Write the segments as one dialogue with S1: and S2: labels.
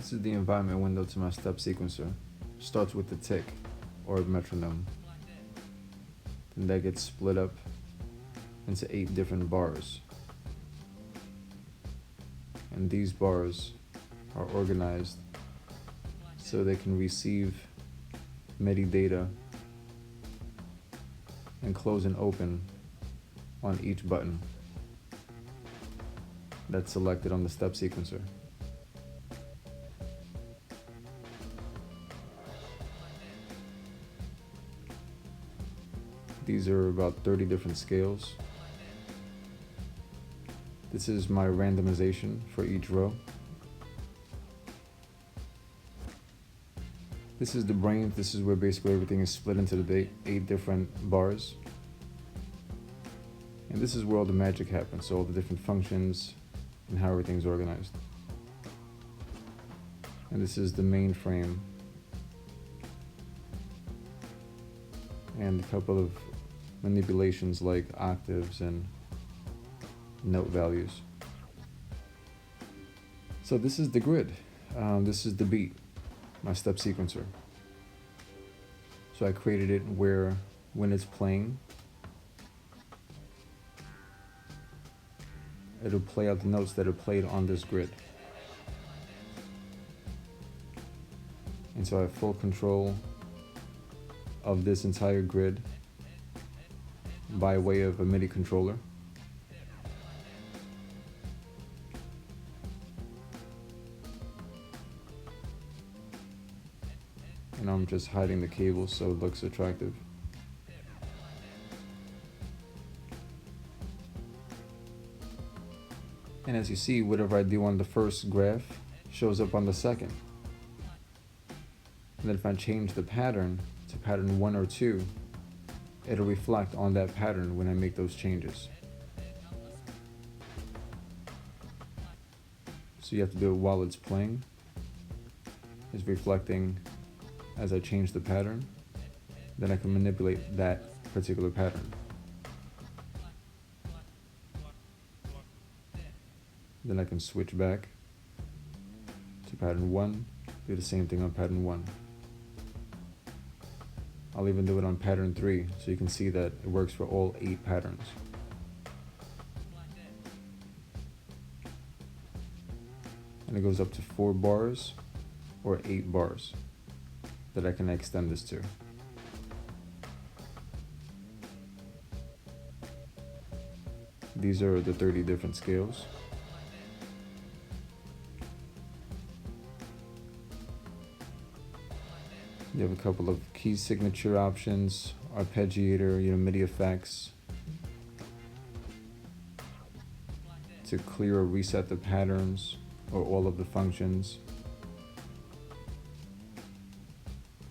S1: This is the environment window to my step sequencer. Starts with the tick, or metronome. Then that gets split up into 8 different bars. And these bars are organized so they can receive MIDI data and close and open on each button that's selected on the step sequencer. These are about 30 different scales. This is my randomization for each row. This is the brain. This is where basically everything is split into the 8 different bars. And this is where all the magic happens, so all the different functions and how everything's organized. And this is the mainframe. And a couple of manipulations like octaves and note values. So this is the grid. This is dBeAt, my step sequencer. So I created it where when it's playing, it'll play out the notes that are played on this grid. And so I have full control of this entire grid by way of a MIDI controller. And I'm just hiding the cables so it looks attractive. And as you see, whatever I do on the first graph shows up on the second. And then if I change the pattern to pattern 1 or 2, it'll reflect on that pattern when I make those changes. So you have to do it while it's playing. It's reflecting as I change the pattern. Then I can manipulate that particular pattern. Then I can switch back to pattern 1, do the same thing on pattern 1. I'll even do it on pattern 3, so you can see that it works for all 8 patterns. And it goes up to 4 bars or 8 bars that I can extend this to. These are the 30 different scales. You have a couple of key signature options, arpeggiator, MIDI effects to clear or reset the patterns or all of the functions.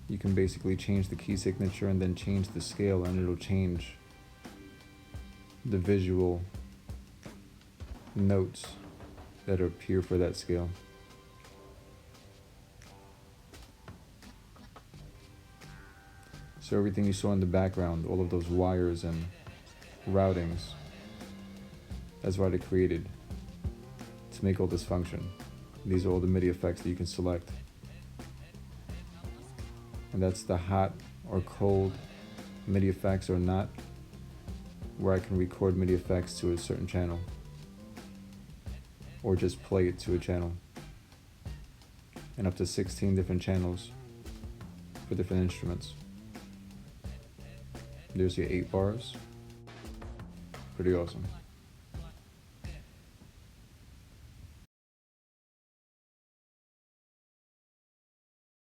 S1: You can basically change the key signature and then change the scale, and it'll change the visual notes that appear for that scale. So everything you saw in the background, all of those wires and routings, that's what I created to make all this function. These are all the MIDI effects that you can select. And that's the hot or cold MIDI effects or not, where I can record MIDI effects to a certain channel or just play it to a channel, and up to 16 different channels for different instruments. There's your 8 bars. Pretty awesome.